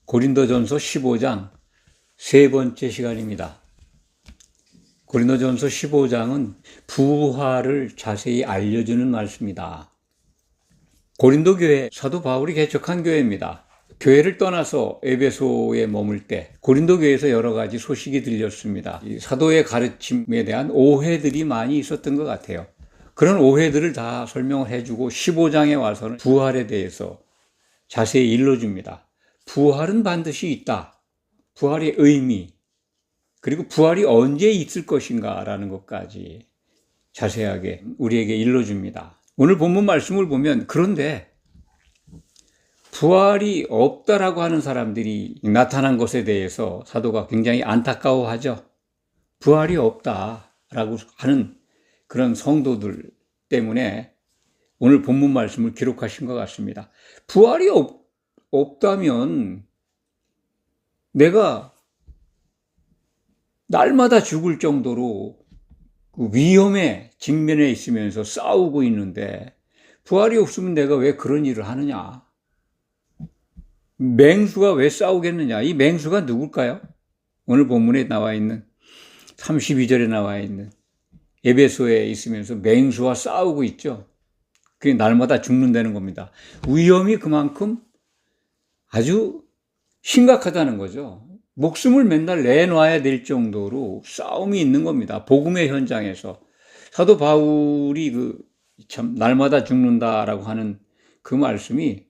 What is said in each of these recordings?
고린도전서 15장 세 번째 시간입니다. 고린도전서 15장은 부활을 자세히 알려주는 말씀입니다. 고린도 교회, 사도 바울이 개척한 교회입니다. 교회를 떠나서 에베소에 머물 때 고린도 교회에서 여러 가지 소식이 들렸습니다. 사도의 가르침에 대한 오해들이 많이 있었던 것 같아요. 그런 오해들을 다 설명을 해주고 15장에 와서는 부활에 대해서 자세히 일러줍니다. 부활은 반드시 있다. 부활의 의미, 그리고 부활이 언제 있을 것인가라는 것까지 자세하게 우리에게 일러줍니다. 오늘 본문 말씀을 보면, 그런데 부활이 없다라고 하는 사람들이 나타난 것에 대해서 사도가 굉장히 안타까워하죠. 부활이 없다라고 하는 그런 성도들 때문에 오늘 본문 말씀을 기록하신 것 같습니다. 부활이 없다면 내가 날마다 죽을 정도로 그 위험에 직면해 있으면서 싸우고 있는데 부활이 없으면 내가 왜 그런 일을 하느냐? 맹수가 왜 싸우겠느냐? 이 맹수가 누굴까요? 오늘 본문에 나와 있는 32절에 나와 있는 에베소에 있으면서 맹수와 싸우고 있죠. 그게 날마다 죽는다는 겁니다. 위험이 그만큼 아주 심각하다는 거죠. 목숨을 맨날 내놔야 될 정도로 싸움이 있는 겁니다. 복음의 현장에서. 사도 바울이 참 날마다 죽는다라고 하는 그 말씀이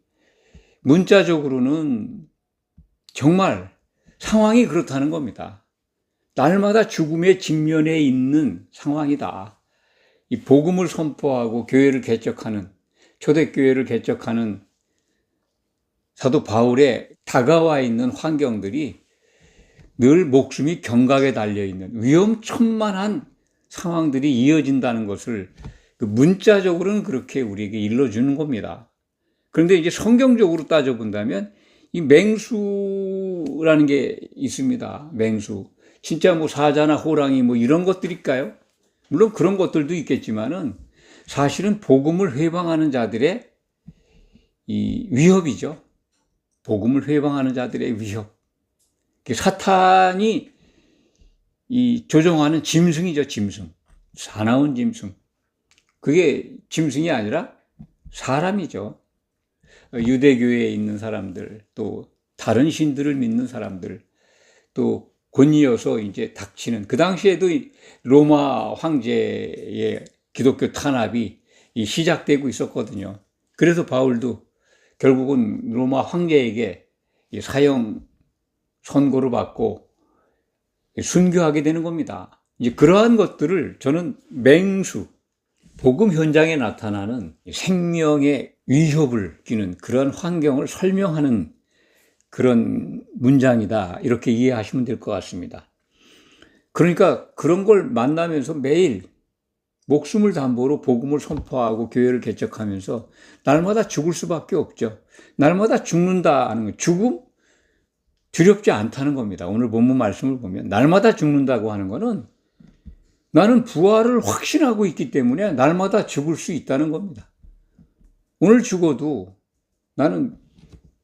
문자적으로는 정말 상황이 그렇다는 겁니다. 날마다 죽음에 직면해 있는 상황이다. 이 복음을 선포하고 교회를 개척하는, 초대교회를 개척하는 사도 바울의 다가와 있는 환경들이 늘 목숨이 경각에 달려있는 위험천만한 상황들이 이어진다는 것을 문자적으로는 그렇게 우리에게 일러주는 겁니다. 그런데 이제 성경적으로 따져본다면 이 맹수라는 게 있습니다. 맹수. 진짜 뭐 사자나 호랑이 뭐 이런 것들일까요? 물론 그런 것들도 있겠지만은 사실은 복음을 회방하는 자들의 이 위협이죠. 복음을 회방하는 자들의 위협. 사탄이 조종하는 짐승이죠, 짐승. 사나운 짐승. 그게 짐승이 아니라 사람이죠. 유대교회에 있는 사람들, 또 다른 신들을 믿는 사람들, 또 곤이어서 이제 닥치는, 그 당시에도 로마 황제의 기독교 탄압이 시작되고 있었거든요. 그래서 바울도 결국은 로마 황제에게 사형 선고를 받고 순교하게 되는 겁니다. 이제 그러한 것들을 저는 맹수, 복음 현장에 나타나는 생명의 위협을 끼는 그런 환경을 설명하는 그런 문장이다, 이렇게 이해하시면 될 것 같습니다. 그러니까 그런 걸 만나면서 매일 목숨을 담보로 복음을 선포하고 교회를 개척하면서 날마다 죽을 수밖에 없죠. 날마다 죽는다는 거, 죽음 두렵지 않다는 겁니다. 오늘 본문 말씀을 보면 날마다 죽는다고 하는 거는 나는 부활을 확신하고 있기 때문에 날마다 죽을 수 있다는 겁니다. 오늘 죽어도, 나는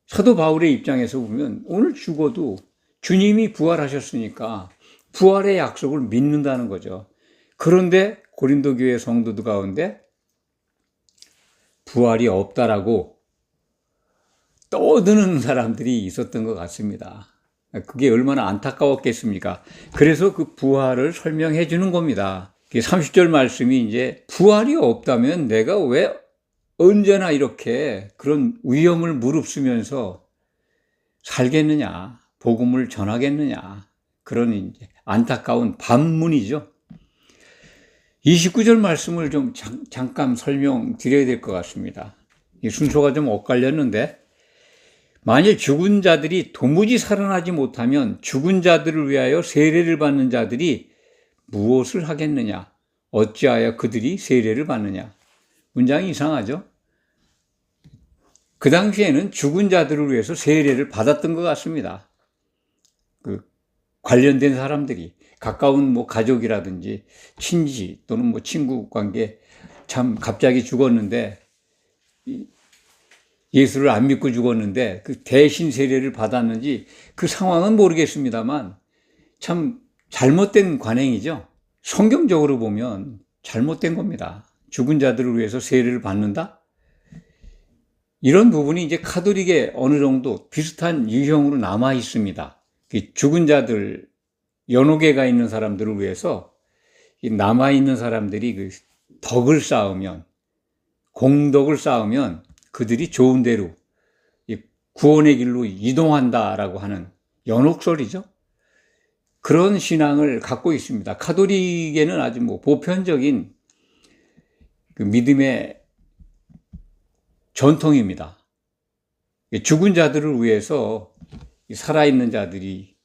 사도 바울의 입장에서 보면 오늘 죽어도 주님이 부활하셨으니까 부활의 약속을 믿는다는 거죠. 그런데 고린도 교회 성도들 가운데 부활이 없다라고 떠드는 사람들이 있었던 것 같습니다. 그게 얼마나 안타까웠겠습니까? 그래서 그 부활을 설명해 주는 겁니다. 30절 말씀이 이제 부활이 없다면 내가 왜 언제나 이렇게 그런 위험을 무릅쓰면서 살겠느냐, 복음을 전하겠느냐, 그런 이제 안타까운 반문이죠. 29절 말씀을 좀 잠깐 설명드려야 될 것 같습니다. 이 순서가 좀 엇갈렸는데, 만일 죽은 자들이 도무지 살아나지 못하면 죽은 자들을 위하여 세례를 받는 자들이 무엇을 하겠느냐? 어찌하여 그들이 세례를 받느냐? 문장이 이상하죠? 그 당시에는 죽은 자들을 위해서 세례를 받았던 것 같습니다. 관련된 사람들이, 가까운 뭐 가족이라든지 친지 또는 뭐 친구 관계, 참 갑자기 죽었는데 예수를 안 믿고 죽었는데 그 대신 세례를 받았는지 그 상황은 모르겠습니다만 참 잘못된 관행이죠. 성경적으로 보면 잘못된 겁니다. 죽은 자들을 위해서 세례를 받는다? 이런 부분이 이제 카톨릭에 어느 정도 비슷한 유형으로 남아 있습니다. 죽은 자들, 연옥에가 있는 사람들을 위해서 남아 있는 사람들이 그 덕을 쌓으면, 공덕을 쌓으면 그들이 좋은 데로 구원의 길로 이동한다라고 하는 연옥설이죠. 그런 신앙을 갖고 있습니다. 카톨릭에는 아주 보편적인 그 믿음의 전통입니다. 죽은 자들을 위해서 살아있는 자들이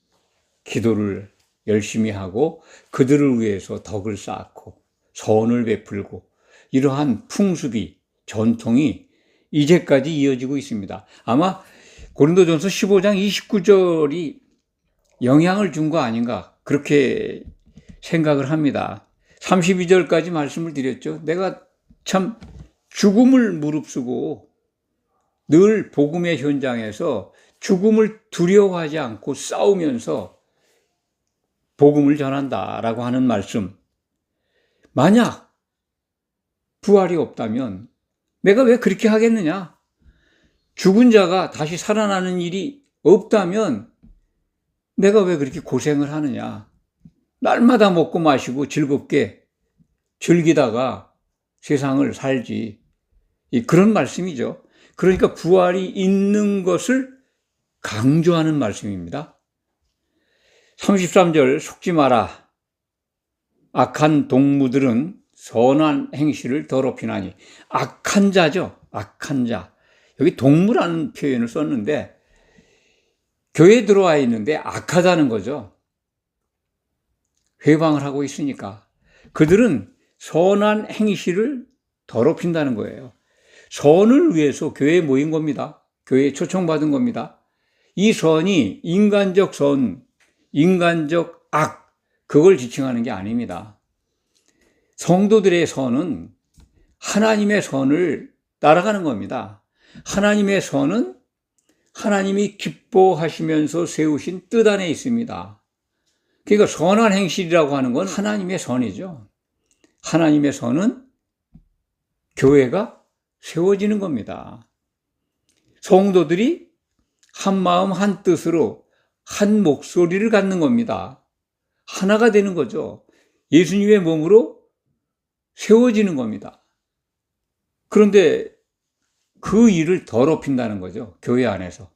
기도를 열심히 하고 그들을 위해서 덕을 쌓고 선을 베풀고 이러한 풍습이, 전통이 이제까지 이어지고 있습니다. 아마 고린도전서 15장 29절이 영향을 준 거 아닌가 그렇게 생각을 합니다. 32절까지 말씀을 드렸죠. 내가 참 죽음을 무릅쓰고 늘 복음의 현장에서 죽음을 두려워하지 않고 싸우면서 복음을 전한다라고 하는 말씀. 만약 부활이 없다면 내가 왜 그렇게 하겠느냐? 죽은 자가 다시 살아나는 일이 없다면 내가 왜 그렇게 고생을 하느냐? 날마다 먹고 마시고 즐겁게 즐기다가 세상을 살지. 그런 말씀이죠. 그러니까 부활이 있는 것을 강조하는 말씀입니다. 33절 속지 마라. 악한 동무들은 선한 행실을 더럽히나니. 악한 자죠. 악한 자. 여기 동무라는 표현을 썼는데 교회에 들어와 있는데 악하다는 거죠. 회방을 하고 있으니까. 그들은 선한 행실을 더럽힌다는 거예요. 선을 위해서 교회에 모인 겁니다. 교회에 초청받은 겁니다. 이 선이 인간적 선, 인간적 악, 그걸 지칭하는 게 아닙니다. 성도들의 선은 하나님의 선을 따라가는 겁니다. 하나님의 선은 하나님이 기뻐하시면서 세우신 뜻 안에 있습니다. 그러니까 선한 행실이라고 하는 건 하나님의 선이죠. 하나님의 선은 교회가 세워지는 겁니다. 성도들이 한 마음 한 뜻으로 한 목소리를 갖는 겁니다. 하나가 되는 거죠. 예수님의 몸으로 세워지는 겁니다. 그런데 그 일을 더럽힌다는 거죠. 교회 안에서.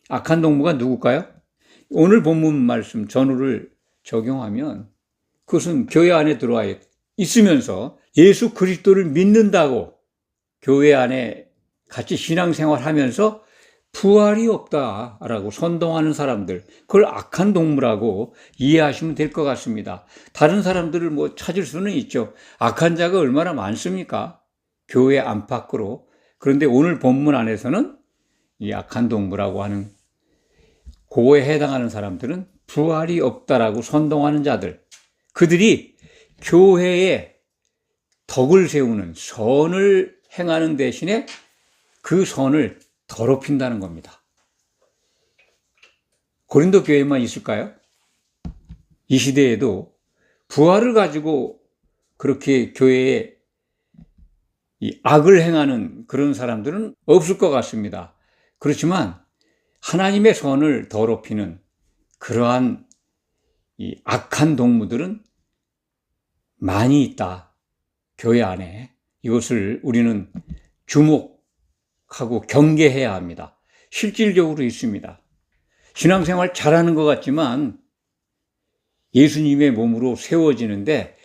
악한 동무가 누굴까요? 오늘 본문 말씀 전후를 적용하면 그것은 교회 안에 들어와 있으면서 예수 그리스도를 믿는다고 교회 안에 같이 신앙생활하면서 부활이 없다라고 선동하는 사람들, 그걸 악한 동무라고 이해하시면 될 것 같습니다. 다른 사람들을 찾을 수는 있죠. 악한 자가 얼마나 많습니까? 교회 안팎으로. 그런데 오늘 본문 안에서는 이 악한 동무라고 하는 그거에 해당하는 사람들은 부활이 없다라고 선동하는 자들, 그들이 교회에 덕을 세우는 선을 행하는 대신에 그 선을 더럽힌다는 겁니다. 고린도 교회만 있을까요? 이 시대에도 부활을 가지고 그렇게 교회에 이 악을 행하는 그런 사람들은 없을 것 같습니다. 그렇지만 하나님의 선을 더럽히는 그러한 이 악한 동무들은 많이 있다. 교회 안에. 이것을 우리는 주목하고 경계해야 합니다. 실질적으로 있습니다. 신앙생활 잘하는 것 같지만 예수님의 몸으로 세워지는데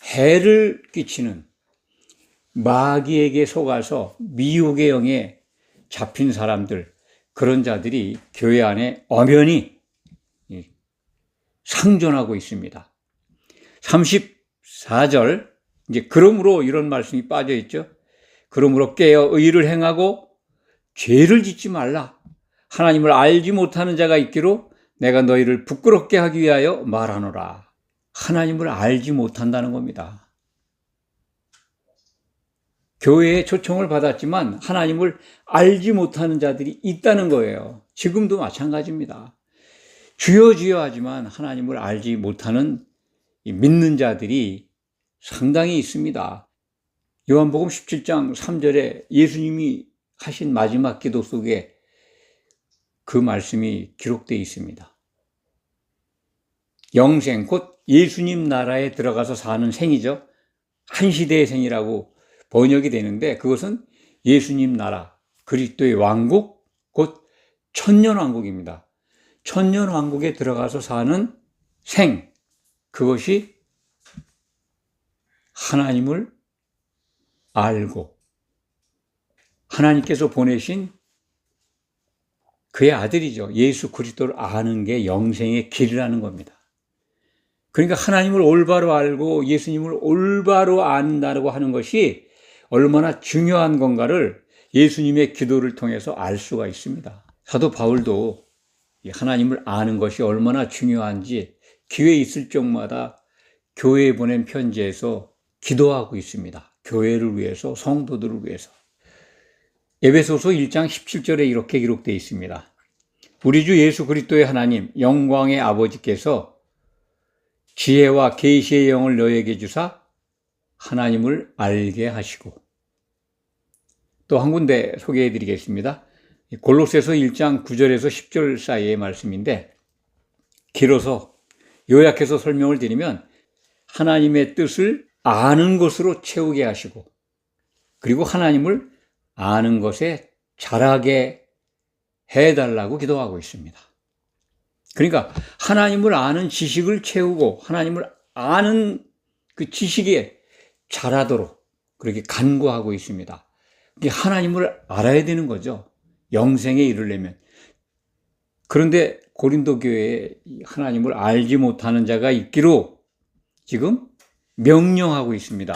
해를 끼치는, 마귀에게 속아서 미혹의 영에 잡힌 사람들, 그런 자들이 교회 안에 엄연히 상존하고 있습니다. 34절, 이제 그러므로 이런 말씀이 빠져 있죠. 그러므로 깨어 의를 행하고 죄를 짓지 말라. 하나님을 알지 못하는 자가 있기로 내가 너희를 부끄럽게 하기 위하여 말하노라. 하나님을 알지 못한다는 겁니다. 교회에 초청을 받았지만 하나님을 알지 못하는 자들이 있다는 거예요. 지금도 마찬가지입니다. 주여 주여 하지만 하나님을 알지 못하는 믿는 자들이 상당히 있습니다. 요한복음 17장 3절에 예수님이 하신 마지막 기도 속에 그 말씀이 기록되어 있습니다. 영생, 곧 예수님 나라에 들어가서 사는 생이죠. 한 시대의 생이라고 번역이 되는데 그것은 예수님 나라, 그리스도의 왕국, 곧 천년왕국입니다. 천년왕국에 들어가서 사는 생, 그것이 하나님을 알고 하나님께서 보내신 그의 아들이죠. 예수 그리스도를 아는 게 영생의 길이라는 겁니다. 그러니까 하나님을 올바로 알고 예수님을 올바로 안다고 하는 것이 얼마나 중요한 건가를 예수님의 기도를 통해서 알 수가 있습니다. 사도 바울도 하나님을 아는 것이 얼마나 중요한지 기회 있을 적마다 교회에 보낸 편지에서 기도하고 있습니다. 교회를 위해서, 성도들을 위해서. 에베소서 1장 17절에 이렇게 기록되어 있습니다. 우리 주 예수 그리스도의 하나님, 영광의 아버지께서 지혜와 계시의 영을 너에게 주사 하나님을 알게 하시고. 또 한 군데 소개해 드리겠습니다. 골로새서 1장 9절에서 10절 사이의 말씀인데 길어서 요약해서 설명을 드리면 하나님의 뜻을 아는 것으로 채우게 하시고 그리고 하나님을 아는 것에 자라게 해달라고 기도하고 있습니다. 그러니까 하나님을 아는 지식을 채우고 하나님을 아는 그 지식에 자라도록 그렇게 간구하고 있습니다. 하나님을 알아야 되는 거죠. 영생에 이르려면. 그런데 고린도 교회에 하나님을 알지 못하는 자가 있기로 지금 명령하고 있습니다.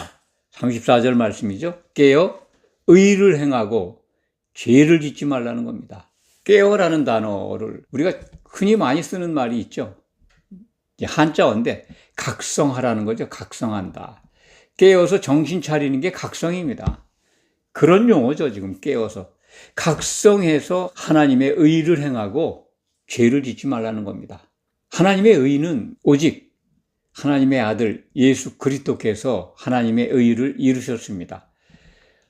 34절 말씀이죠. 깨어 의를 행하고 죄를 짓지 말라는 겁니다. 깨어라는 단어를 우리가 흔히 많이 쓰는 말이 있죠. 한자어인데 각성하라는 거죠. 각성한다. 깨어서 정신 차리는 게 각성입니다. 그런 용어죠. 지금 깨어서. 각성해서 하나님의 의를 행하고 죄를 짓지 말라는 겁니다. 하나님의 의는 오직 하나님의 아들 예수 그리스도께서 하나님의 의를 이루셨습니다.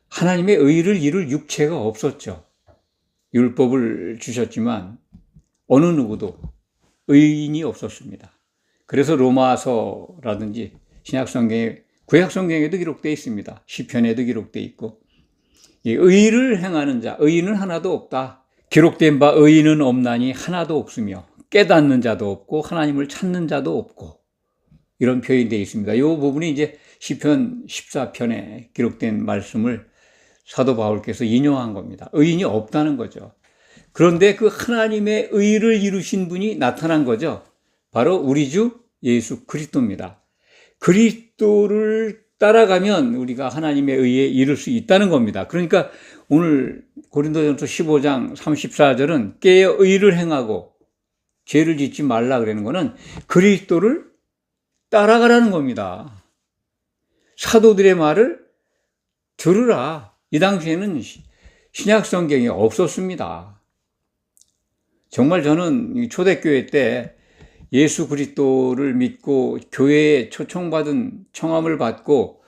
하나님의 의를 이룰 육체가 없었죠. 율법을 주셨지만 어느 누구도 의인이 없었습니다. 그래서 로마서라든지 신약성경에, 구약성경에도 기록되어 있습니다. 시편에도 기록되어 있고 이 의를 행하는 자, 의인은 하나도 없다. 기록된 바 의인은 없나니 하나도 없으며 깨닫는 자도 없고 하나님을 찾는 자도 없고 이런 표현이 되어 있습니다. 이 부분이 이제 시편 14편에 기록된 말씀을 사도 바울께서 인용한 겁니다. 의인이 없다는 거죠. 그런데 그 하나님의 의를 이루신 분이 나타난 거죠. 바로 우리 주 예수 그리스도입니다. 그리스도를 따라가면 우리가 하나님의 의에 이를 수 있다는 겁니다. 그러니까 오늘 고린도전서 15장 34절은 깨어 의를 행하고 죄를 짓지 말라 그러는 거는 그리스도를 따라가라는 겁니다. 사도들의 말을 들으라. 이 당시에는 신약 성경이 없었습니다. 정말 저는 초대교회 때 예수 그리스도를 믿고 교회에 초청받은 청함을 받고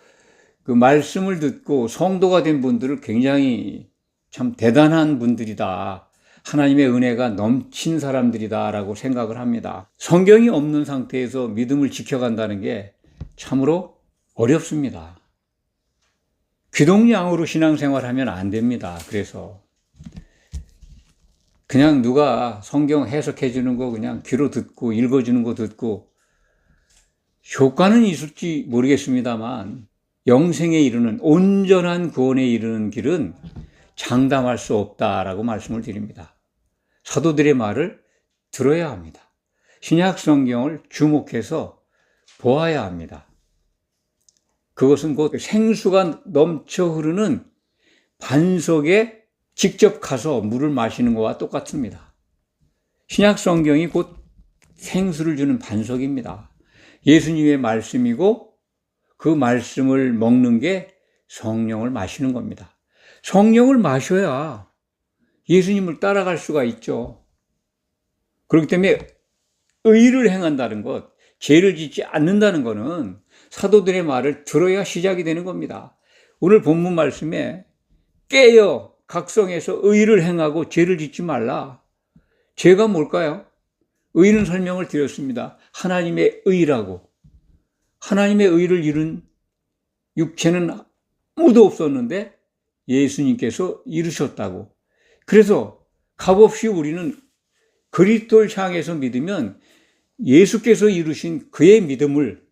그 말씀을 듣고 성도가 된 분들을 굉장히 참 대단한 분들이다. 하나님의 은혜가 넘친 사람들이다라고 생각을 합니다. 성경이 없는 상태에서 믿음을 지켜간다는 게 참으로 어렵습니다. 귀동냥으로 신앙생활하면 안 됩니다. 그래서 그냥 누가 성경 해석해 주는 거 그냥 귀로 듣고 읽어주는 거 듣고 효과는 있을지 모르겠습니다만 영생에 이르는 온전한 구원에 이르는 길은 장담할 수 없다라고 말씀을 드립니다. 사도들의 말을 들어야 합니다. 신약 성경을 주목해서 보아야 합니다. 그것은 곧 생수가 넘쳐 흐르는 반석에 직접 가서 물을 마시는 것과 똑같습니다. 신약 성경이 곧 생수를 주는 반석입니다. 예수님의 말씀이고 그 말씀을 먹는 게 성령을 마시는 겁니다. 성령을 마셔야 예수님을 따라갈 수가 있죠. 그렇기 때문에 의를 행한다는 것, 죄를 짓지 않는다는 것은 사도들의 말을 들어야 시작이 되는 겁니다. 오늘 본문 말씀에 깨어 각성해서 의를 행하고 죄를 짓지 말라. 죄가 뭘까요? 의는 설명을 드렸습니다. 하나님의 의라고. 하나님의 의를 이룬 육체는 아무도 없었는데 예수님께서 이루셨다고. 그래서 값없이 우리는 그리스도를 향해서 믿으면 예수께서 이루신 그의 믿음을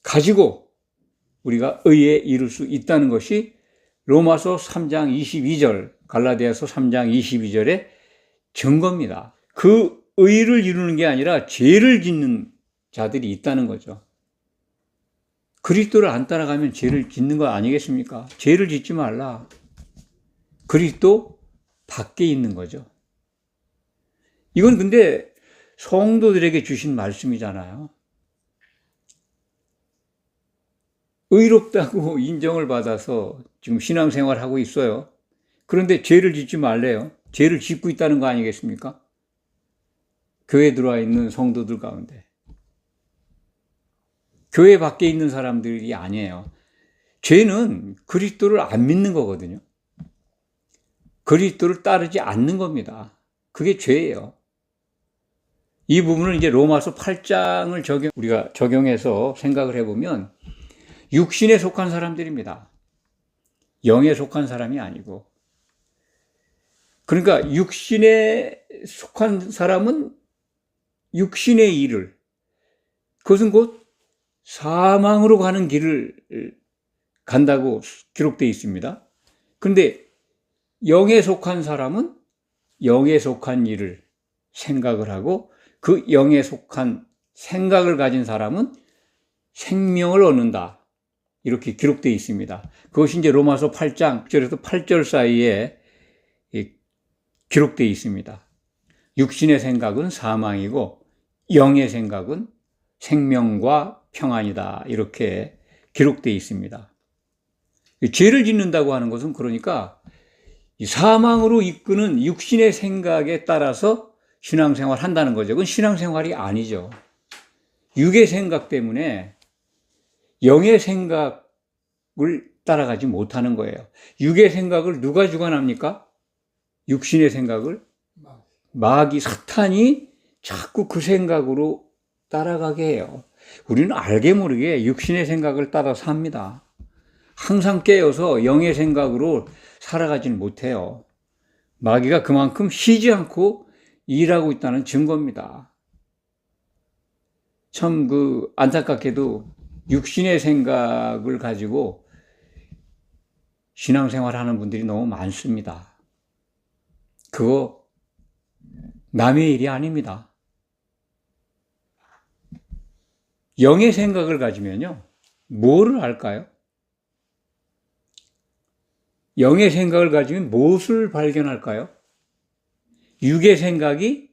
가지고 우리가 의에 이룰 수 있다는 것이 로마서 3장 22절, 갈라디아서 3장 22절의 증거입니다. 그 의를 이루는 게 아니라 죄를 짓는 자들이 있다는 거죠. 그리스도를 안 따라가면 죄를 짓는 거 아니겠습니까? 죄를 짓지 말라. 그리스도 밖에 있는 거죠. 이건 근데 성도들에게 주신 말씀이잖아요. 의롭다고 인정을 받아서 지금 신앙생활하고 있어요. 그런데 죄를 짓지 말래요. 죄를 짓고 있다는 거 아니겠습니까? 교회에 들어와 있는 성도들 가운데. 교회 밖에 있는 사람들이 아니에요. 죄는 그리스도를 안 믿는 거거든요. 그리스도를 따르지 않는 겁니다. 그게 죄예요. 이 부분을 이제 로마서 8장을 우리가 적용해서 생각을 해보면 육신에 속한 사람들입니다. 영에 속한 사람이 아니고. 그러니까 육신에 속한 사람은 육신의 일을, 그것은 곧 사망으로 가는 길을 간다고 기록되어 있습니다. 그런데 영에 속한 사람은 영에 속한 일을 생각을 하고 그 영에 속한 생각을 가진 사람은 생명을 얻는다. 이렇게 기록되어 있습니다. 그것이 이제 로마서 8장 6절에서 8절 사이에 기록되어 있습니다. 육신의 생각은 사망이고 영의 생각은 생명과 평안이다. 이렇게 기록되어 있습니다. 죄를 짓는다고 하는 것은 그러니까 사망으로 이끄는 육신의 생각에 따라서 신앙생활 한다는 거죠. 그건 신앙생활이 아니죠. 육의 생각 때문에 영의 생각을 따라가지 못하는 거예요. 육의 생각을 누가 주관합니까? 육신의 생각을 마귀, 사탄이 자꾸 그 생각으로 따라가게 해요. 우리는 알게 모르게 육신의 생각을 따라 삽니다. 항상 깨어서 영의 생각으로 살아가지는 못해요. 마귀가 그만큼 쉬지 않고 일하고 있다는 증거입니다. 참 안타깝게도 육신의 생각을 가지고 신앙생활 하는 분들이 너무 많습니다. 그거 남의 일이 아닙니다. 영의 생각을 가지면요, 뭐를 할까요? 영의 생각을 가지면 무엇을 발견할까요? 육의 생각이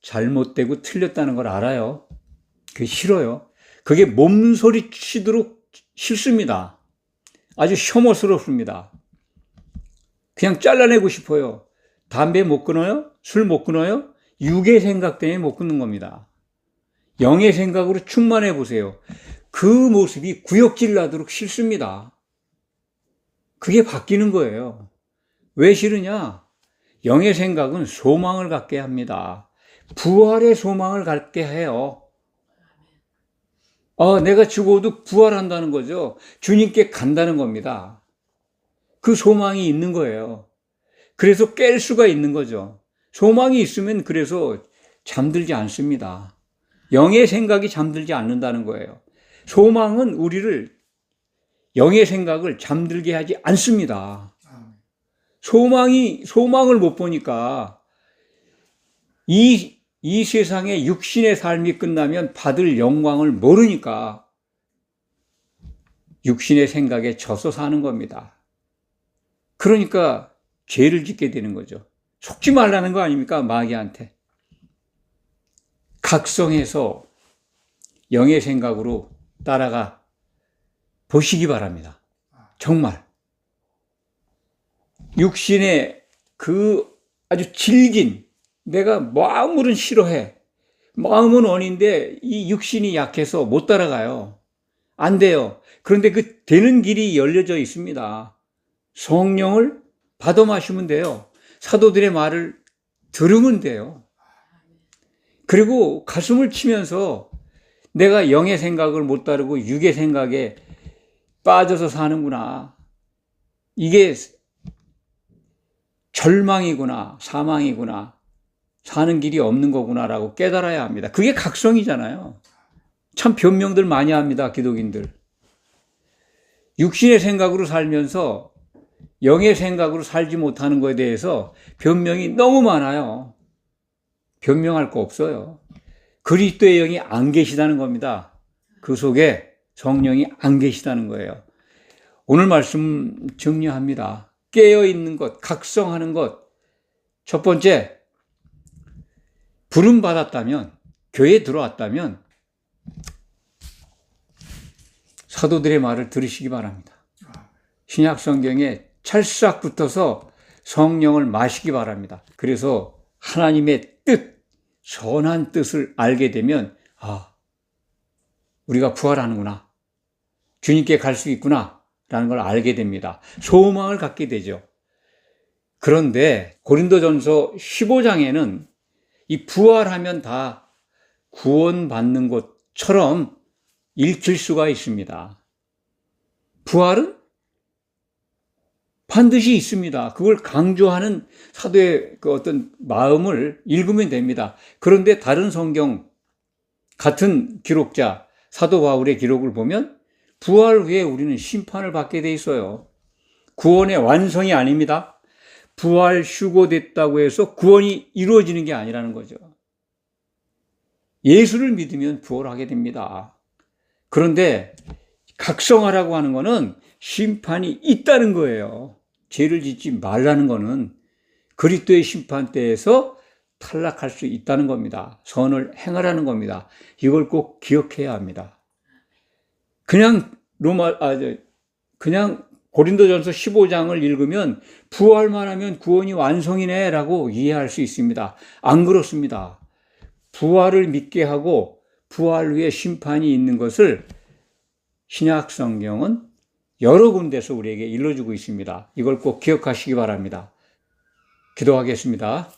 잘못되고 틀렸다는 걸 알아요. 그게 싫어요. 그게 몸소리 치도록 싫습니다. 아주 혐오스럽습니다. 그냥 잘라내고 싶어요. 담배 못 끊어요? 술 못 끊어요? 육의 생각 때문에 못 끊는 겁니다. 영의 생각으로 충만해 보세요. 그 모습이 구역질 나도록 싫습니다. 그게 바뀌는 거예요. 왜 싫으냐? 영의 생각은 소망을 갖게 합니다. 부활의 소망을 갖게 해요. 내가 죽어도 부활한다는 거죠. 주님께 간다는 겁니다. 그 소망이 있는 거예요. 그래서 깰 수가 있는 거죠. 소망이 있으면 그래서 잠들지 않습니다. 영의 생각이 잠들지 않는다는 거예요. 소망은 우리를, 영의 생각을 잠들게 하지 않습니다. 소망을 못 보니까 이 세상에 육신의 삶이 끝나면 받을 영광을 모르니까 육신의 생각에 져서 사는 겁니다. 그러니까 죄를 짓게 되는 거죠. 속지 말라는 거 아닙니까? 마귀한테. 각성해서 영의 생각으로 따라가 보시기 바랍니다. 정말 육신의 그 아주 질긴, 내가 마음으로는 싫어해. 마음은 원인데 이 육신이 약해서 못 따라가요. 안 돼요. 그런데 그 되는 길이 열려져 있습니다. 성령을 받아 마시면 돼요. 사도들의 말을 들으면 돼요. 그리고 가슴을 치면서 내가 영의 생각을 못 따르고 육의 생각에 빠져서 사는구나. 이게 절망이구나, 사망이구나, 사는 길이 없는 거구나라고 깨달아야 합니다. 그게 각성이잖아요. 참 변명들 많이 합니다, 기독인들. 육신의 생각으로 살면서 영의 생각으로 살지 못하는 것에 대해서 변명이 너무 많아요. 변명할 거 없어요. 그리스도의 영이 안 계시다는 겁니다. 그 속에 성령이 안 계시다는 거예요. 오늘 말씀 정리합니다. 깨어있는 것, 각성하는 것. 첫 번째, 부름 받았다면, 교회에 들어왔다면 사도들의 말을 들으시기 바랍니다. 신약 성경에 찰싹 붙어서 성령을 마시기 바랍니다. 그래서 하나님의 뜻, 선한 뜻을 알게 되면 우리가 부활하는구나. 주님께 갈 수 있구나. 라는 걸 알게 됩니다. 소망을 갖게 되죠. 그런데 고린도전서 15장에는 이 부활하면 다 구원받는 것처럼 읽힐 수가 있습니다. 부활은 반드시 있습니다. 그걸 강조하는 사도의 그 어떤 마음을 읽으면 됩니다. 그런데 다른 성경 같은 기록자 사도 바울의 기록을 보면 부활 후에 우리는 심판을 받게 돼 있어요. 구원의 완성이 아닙니다. 부활 휴고됐다고 해서 구원이 이루어지는 게 아니라는 거죠. 예수를 믿으면 부활하게 됩니다. 그런데 각성하라고 하는 거는 심판이 있다는 거예요. 죄를 짓지 말라는 거는 그리스도의 심판대에서 탈락할 수 있다는 겁니다. 선을 행하라는 겁니다. 이걸 꼭 기억해야 합니다. 그냥 고린도전서 15장을 읽으면 부활만 하면 구원이 완성이네 라고 이해할 수 있습니다. 안 그렇습니다. 부활을 믿게 하고 부활 후에 심판이 있는 것을 신약 성경은 여러 군데서 우리에게 일러주고 있습니다. 이걸 꼭 기억하시기 바랍니다. 기도하겠습니다.